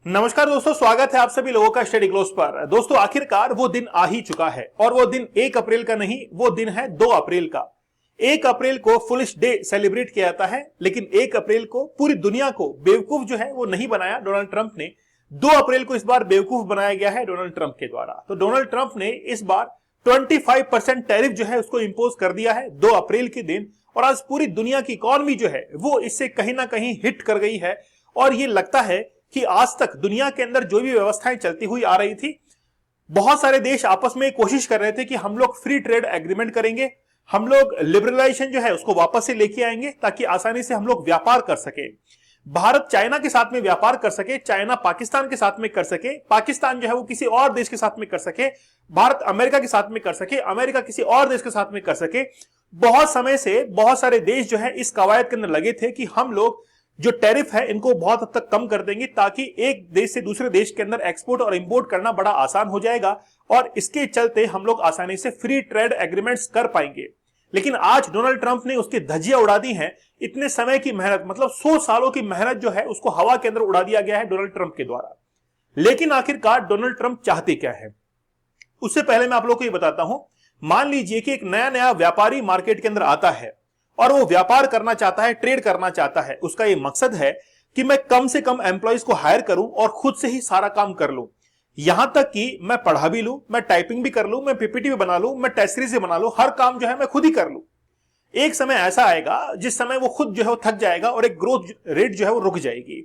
नमस्कार दोस्तों, स्वागत है आप सभी लोगों का स्टडी क्लोज पर। दोस्तों, आखिरकार वो दिन आ ही चुका है और वो दिन 1 अप्रैल का नहीं, वो दिन है 2 अप्रैल का। 1 अप्रैल को फुलिश डे सेलिब्रेट किया जाता है, लेकिन 1 अप्रैल को पूरी दुनिया को बेवकूफ जो है वो नहीं बनाया डोनाल्ड ट्रंप ने। 2 अप्रैल को इस बार बेवकूफ बनाया गया है डोनाल्ड ट्रंप के द्वारा। तो डोनाल्ड ट्रंप ने इस बार 25% टैरिफ जो है उसको इंपोज कर दिया है 2 अप्रैल के दिन, और आज पूरी दुनिया की इकोनॉमी जो है वो इससे कहीं ना कहीं हिट कर गई है। और ये लगता है कि आज तक दुनिया के अंदर जो भी व्यवस्थाएं चलती हुई आ रही थी, बहुत सारे देश आपस में कोशिश कर रहे थे कि हम लोग फ्री ट्रेड एग्रीमेंट करेंगे, हम लोग लिबरलाइजेशन जो है उसको वापस से लेके आएंगे ताकि आसानी से हम लोग व्यापार कर सके। भारत चाइना के साथ में व्यापार कर सके, चाइना पाकिस्तान के साथ में कर सके, पाकिस्तान जो है वो किसी और देश के साथ में कर सके, भारत अमेरिका के साथ में कर सके, अमेरिका किसी और देश के साथ में कर सके। बहुत समय से बहुत सारे देश जो है इस कवायद के अंदर लगे थे कि हम लोग जो टैरिफ है इनको बहुत हद तक कम कर देंगे ताकि एक देश से दूसरे देश के अंदर एक्सपोर्ट और इंपोर्ट करना बड़ा आसान हो जाएगा और इसके चलते हम लोग आसानी से फ्री ट्रेड एग्रीमेंट्स कर पाएंगे। लेकिन आज डोनाल्ड ट्रंप ने उसकी धज्जियां उड़ा दी हैं। इतने समय की मेहनत, मतलब 100 सालों की मेहनत जो है उसको हवा के अंदर उड़ा दिया गया है डोनाल्ड ट्रंप के द्वारा। लेकिन आखिरकार डोनाल्ड ट्रंप चाहते क्या है, उससे पहले मैं आप लोगों को ये बताता हूं। मान लीजिए कि एक नया नया व्यापारी मार्केट के अंदर आता है और वो व्यापार करना चाहता है, ट्रेड करना चाहता है। उसका ये मकसद है कि मैं कम से कम एम्प्लॉइज को हायर करूं और खुद से ही सारा काम कर लूं। यहां तक कि मैं पढ़ा भी लूं, मैं टाइपिंग भी कर लूं, मैं पीपीटी भी बना लूं, मैं टेस्ट सीरीज भी बना लूं, हर काम जो है मैं खुद ही कर लूं। एक समय ऐसा आएगा जिस समय वो खुद जो है वो थक जाएगा और एक ग्रोथ रेट जो है वो रुक जाएगी।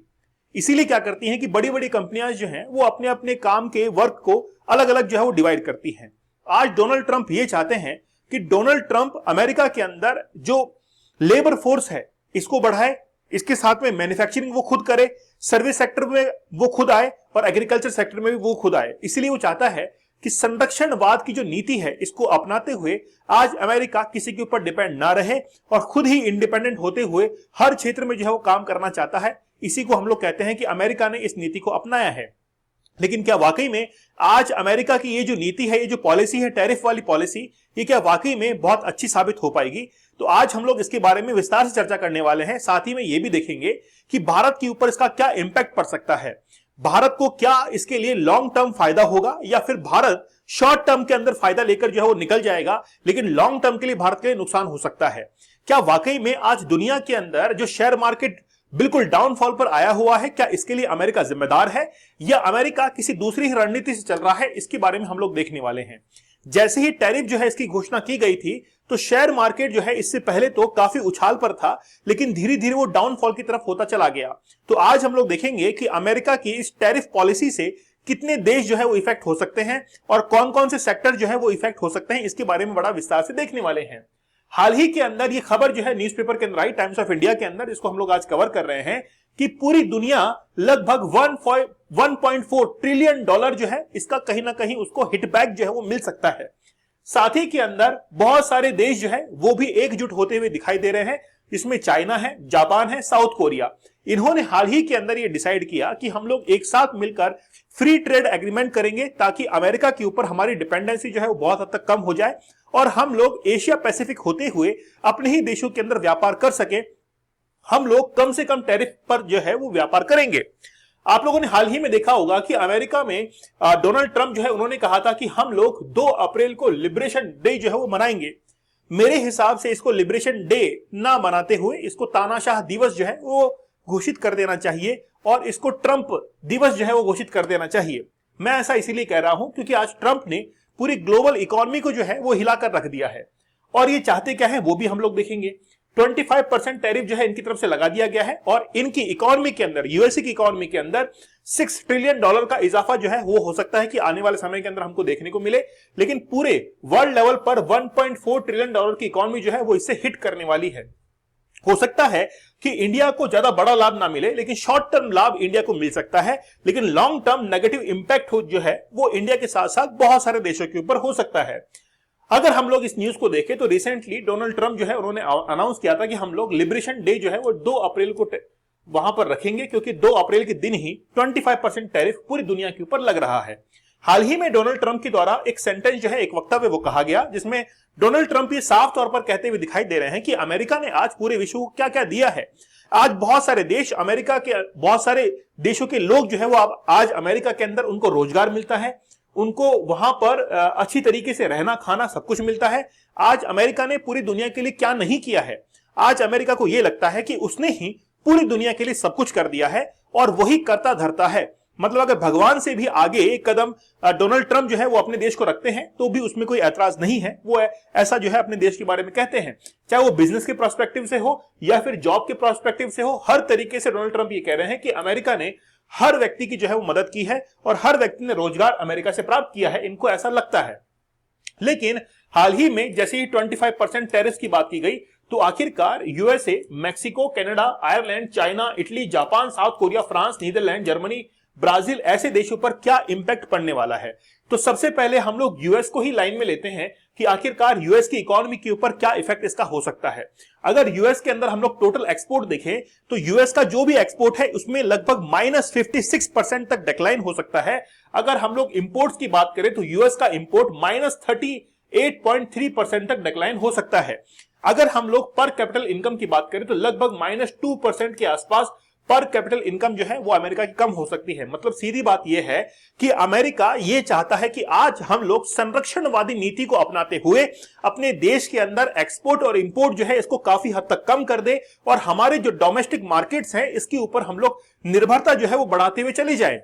इसीलिए क्या करती हैं कि बड़ी बड़ी कंपनियां जो हैं वो अपने अपने काम के वर्क को अलग अलग जो है वो डिवाइड करती हैं। आज डोनाल्ड ट्रंप ये चाहते हैं कि डोनाल्ड ट्रंप अमेरिका के अंदर जो लेबर फोर्स है इसको बढ़ाए, इसके साथ में मैन्युफैक्चरिंग वो खुद करे, सर्विस सेक्टर में वो खुद आए और एग्रीकल्चर सेक्टर में भी वो खुद आए। इसलिए वो चाहता है कि संरक्षणवाद की जो नीति है इसको अपनाते हुए आज अमेरिका किसी के ऊपर डिपेंड ना रहे और खुद ही इंडिपेंडेंट होते हुए हर क्षेत्र में जो है वो काम करना चाहता है। इसी को हम लोग कहते हैं कि अमेरिका ने इस नीति को अपनाया है। लेकिन क्या वाकई में आज अमेरिका की ये जो नीति है, ये जो पॉलिसी है, टैरिफ वाली पॉलिसी, ये क्या वाकई में बहुत अच्छी साबित हो पाएगी? तो आज हम लोग इसके बारे में विस्तार से चर्चा करने वाले हैं। साथ ही में ये भी देखेंगे कि भारत के ऊपर इसका क्या इंपैक्ट पड़ सकता है, भारत को क्या इसके लिए लॉन्ग टर्म फायदा होगा या फिर भारत शॉर्ट टर्म के अंदर फायदा लेकर जो है वो निकल जाएगा, लेकिन लॉन्ग टर्म के लिए भारत के लिए नुकसान हो सकता है। क्या वाकई में आज दुनिया के अंदर जो शेयर मार्केट बिल्कुल डाउनफॉल पर आया हुआ है, क्या इसके लिए अमेरिका जिम्मेदार है या अमेरिका किसी दूसरी ही रणनीति से चल रहा है, इसके बारे में हम लोग देखने वाले हैं। जैसे ही टैरिफ जो है इसकी घोषणा की गई थी तो शेयर मार्केट जो है इससे पहले तो काफी उछाल पर था, लेकिन धीरे धीरे वो डाउनफॉल की तरफ होता चला गया। तो आज हम लोग देखेंगे कि अमेरिका की इस टैरिफ पॉलिसी से कितने देश जो है वो इफेक्ट हो सकते हैं और कौन कौन से सेक्टर जो है वो इफेक्ट हो सकते हैं, इसके बारे में बड़ा विस्तार से देखने वाले हैं। हाल ही के अंदर ये खबर जो है न्यूज़पेपर के अंदर आई, टाइम्स ऑफ इंडिया के अंदर, इसको हम लोग आज कवर कर रहे हैं कि पूरी दुनिया लगभग 1.4 ट्रिलियन डॉलर जो है इसका कहीं ना कहीं उसको हिटबैक जो है वो मिल सकता है। साथ ही के अंदर बहुत सारे देश जो है वो भी एकजुट होते हुए दिखाई दे रहे हैं, जिसमें चाइना है, जापान है, साउथ कोरिया। इन्होंने हाल ही के अंदर ये डिसाइड किया कि हम लोग एक साथ मिलकर फ्री ट्रेड एग्रीमेंट करेंगे ताकि अमेरिका के ऊपर हमारी डिपेंडेंसी जो है वो बहुत हद तक कम हो जाए और हम लोग एशिया पैसिफिक होते हुए अपने ही देशों के अंदर व्यापार कर सके। हम लोग कम से कम टैरिफ पर जो है वो व्यापार करेंगे। आप लोगों ने हाल ही में देखा होगा कि अमेरिका में डोनाल्ड ट्रंप जो है उन्होंने कहा था कि हम लोग 2 अप्रैल को लिबरेशन डे जो है वो मनाएंगे। मेरे हिसाब से इसको लिबरेशन डे ना मनाते हुए इसको तानाशाह दिवस जो है वो घोषित कर देना चाहिए और इसको ट्रंप दिवस जो है वो घोषित कर देना चाहिए। मैं ऐसा इसीलिए कह रहा हूं क्योंकि आज ट्रंप ने पूरी ग्लोबल इकोनॉमी को जो है वो हिलाकर रख दिया है और ये चाहते क्या है वो भी हम लोग देखेंगे। 25% टैरिफ जो है इनकी तरफ से लगा दिया गया है और इनकी इकोनॉमी के अंदर, यूएसए की इकोनॉमी के अंदर 6 ट्रिलियन डॉलर का इजाफा जो है वो हो सकता है कि आने वाले समय के अंदर हमको देखने को मिले। लेकिन पूरे वर्ल्ड लेवल पर 1.4 ट्रिलियन डॉलर की इकोनॉमी जो है वो इससे हिट करने वाली है। हो सकता है कि इंडिया को ज्यादा बड़ा लाभ ना मिले, लेकिन शॉर्ट टर्म लाभ इंडिया को मिल सकता है, लेकिन लॉन्ग टर्म नेगेटिव इंपैक्ट जो है वो इंडिया के साथ साथ बहुत सारे देशों के ऊपर हो सकता है। अगर हम लोग इस न्यूज को देखें तो रिसेंटली डोनाल्ड ट्रंप जो है उन्होंने अनाउंस किया था कि हम लोग लिबरेशन डे जो है वो 2 अप्रैल को वहां पर रखेंगे, क्योंकि 2 अप्रैल के दिन ही 25% टैरिफ पूरी दुनिया के ऊपर लग रहा है। हाल ही में डोनाल्ड ट्रंप के द्वारा एक सेंटेंस जो है, एक वक्तव्य वो कहा गया, जिसमें डोनाल्ड ट्रंप ये साफ तौर पर कहते हुए दिखाई दे रहे हैं कि अमेरिका ने आज पूरे विश्व को क्या क्या दिया है। आज बहुत सारे देश, अमेरिका के बहुत सारे देशों के लोग जो है वो आज अमेरिका के अंदर उनको रोजगार मिलता है, उनको वहां पर अच्छी तरीके से रहना खाना सब कुछ मिलता है। आज अमेरिका ने पूरी दुनिया के लिए क्या नहीं किया है, आज अमेरिका को यह लगता है कि उसने ही पूरी दुनिया के लिए सब कुछ कर दिया है और वही करता धरता है। मतलब अगर भगवान से भी आगे एक कदम डोनाल्ड ट्रंप जो है वो अपने देश को रखते हैं तो भी उसमें कोई ऐतराज नहीं है। वो ऐसा जो है अपने देश के बारे में कहते हैं, चाहे वो बिजनेस के प्रोस्पेक्टिव से हो या फिर जॉब के प्रोस्पेक्टिव से हो, हर तरीके से डोनाल्ड ट्रंप ये कह रहे हैं कि अमेरिका ने हर व्यक्ति की जो है वो मदद की है और हर व्यक्ति ने रोजगार अमेरिका से प्राप्त किया है, इनको ऐसा लगता है। लेकिन हाल ही में जैसे ही 25% टैरिफ की बात की गई तो आखिरकार USA, Mexico, Canada, Ireland, China, Italy, Japan, South Korea, France, Netherlands, Germany, Brazil ऐसे देशों पर क्या इंपैक्ट पड़ने वाला है। तो सबसे पहले हम लोग यूएस को ही लाइन में लेते हैं कि आखिरकार यूएस की इकोनॉमी के ऊपर क्या इफेक्ट इसका हो सकता है। अगर यूएस के अंदर हम लोग टोटल एक्सपोर्ट देखें तो यूएस का जो भी एक्सपोर्ट है उसमें लगभग -56% तक डिक्लाइन हो सकता है। अगर हम लोग इंपोर्ट्स की बात करें तो यूएस का इंपोर्ट -38.3% तक डिक्लाइन हो सकता है। अगर हम लोग पर कैपिटल इनकम की बात करें तो लगभग -2% के आसपास पर कैपिटल इनकम जो है वो अमेरिका की कम हो सकती है। मतलब सीधी बात यह है कि अमेरिका ये चाहता है कि आज हम लोग संरक्षणवादी नीति को अपनाते हुए अपने देश के अंदर एक्सपोर्ट और इंपोर्ट जो है इसको काफी हद तक कम कर दे और हमारे जो डोमेस्टिक मार्केट्स हैं इसके ऊपर हम लोग निर्भरता जो है वो बढ़ाते हुए चले जाए।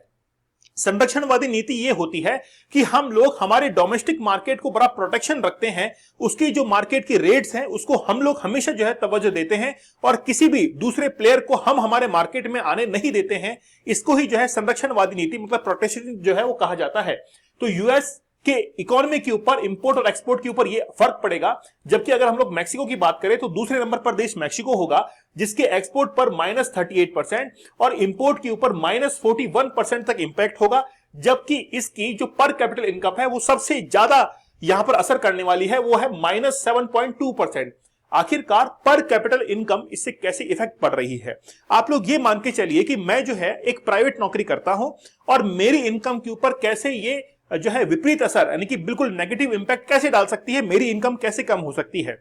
संरक्षणवादी नीति यह होती है कि हम लोग हमारे डोमेस्टिक मार्केट को बड़ा प्रोटेक्शन रखते हैं, उसकी जो मार्केट की रेट्स हैं उसको हम लोग हमेशा जो है तवज्जो देते हैं और किसी भी दूसरे प्लेयर को हम हमारे मार्केट में आने नहीं देते हैं। इसको ही जो है संरक्षणवादी नीति मतलब प्रोटेक्शन जो है वो कहा जाता है। तो यूएस के इकोनॉमी के ऊपर, इंपोर्ट और एक्सपोर्ट के ऊपर ये फर्क पड़ेगा। जबकि अगर हम लोग मैक्सिको की बात करें तो दूसरे नंबर पर देश मैक्सिको होगा जिसके एक्सपोर्ट पर -38% और इंपोर्ट के ऊपर -41% तक इंपैक्ट होगा। जबकि इसकी जो पर कैपिटल इनकम है वो सबसे ज्यादा यहां पर असर करने वाली है, वो है -7.2%। आखिरकार पर कैपिटल इनकम इससे कैसे इफेक्ट पड़ रही है। आप लोग ये मान के चलिए कि मैं जो है एक प्राइवेट नौकरी करता हूं और मेरी इनकम के ऊपर कैसे ये जो है विपरीत असर यानी कि बिल्कुल नेगेटिव इंपैक्ट कैसे डाल सकती है, मेरी इनकम कैसे कम हो सकती है।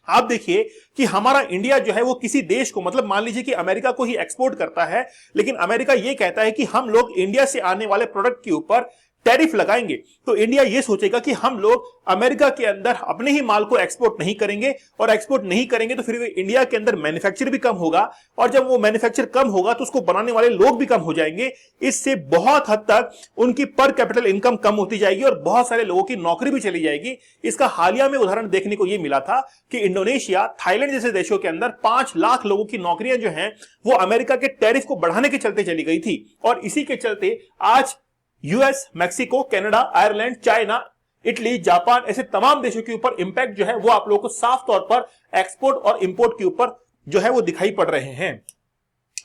आप देखिए कि हमारा इंडिया जो है वो किसी देश को, मतलब मान लीजिए कि अमेरिका को ही एक्सपोर्ट करता है, लेकिन अमेरिका ये कहता है कि हम लोग इंडिया से आने वाले प्रोडक्ट के ऊपर टैरिफ लगाएंगे। तो इंडिया ये सोचेगा कि हम लोग अमेरिका के अंदर अपने ही माल को एक्सपोर्ट नहीं करेंगे और एक्सपोर्ट नहीं करेंगे तो फिर इंडिया के अंदर मैन्युफैक्चर भी कम होगा और जब वो मैन्युफैक्चर कम होगा तो उसको बनाने वाले लोग भी कम हो जाएंगे। इससे बहुत हद तक उनकी पर कैपिटल इनकम कम होती जाएगी और बहुत सारे लोगों की नौकरी भी चली जाएगी। इसका हालिया में उदाहरण देखने को यह मिला था कि इंडोनेशिया, थाईलैंड जैसे देशों के अंदर 5 लाख लोगों की नौकरियां जो हैं वो अमेरिका के टैरिफ को बढ़ाने के चलते चली गई थी। और इसी के चलते आज US, Mexico, Canada, Ireland, China, Italy, Japan ऐसे तमाम देशों के ऊपर इंपैक्ट जो है वो आप लोगों को साफ तौर पर एक्सपोर्ट और इंपोर्ट के ऊपर जो है वो दिखाई पड़ रहे हैं।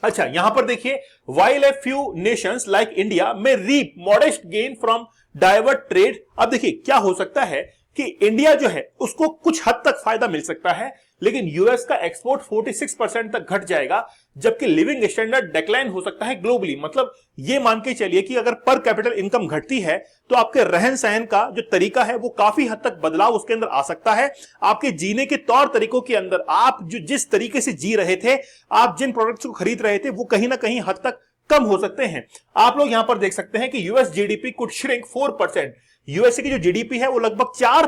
अच्छा, यहां पर देखिए, while a few nations like India may reap modest gain from divert trade। अब देखिए क्या हो सकता है कि इंडिया जो है उसको कुछ हद तक फायदा मिल सकता है, लेकिन यूएस का एक्सपोर्ट 46% तक घट जाएगा, जबकि लिविंग स्टैंडर्ड डिक्लाइन हो सकता है ग्लोबली। मतलब ये मान के चलिए कि अगर पर कैपिटल इनकम घटती है तो आपके रहन सहन का जो तरीका है वो काफी हद तक बदलाव उसके अंदर आ सकता है। आपके जीने के तौर तरीकों के अंदर आप जो जिस तरीके से जी रहे थे, आप जिन प्रोडक्ट्स को खरीद रहे थे, वो कहीं ना कहीं हद तक कम हो सकते हैं। आप लोग यहां पर देख सकते हैं कि US GDP could shrink 4%। USA की जो जीडीपी है वो लगभग 4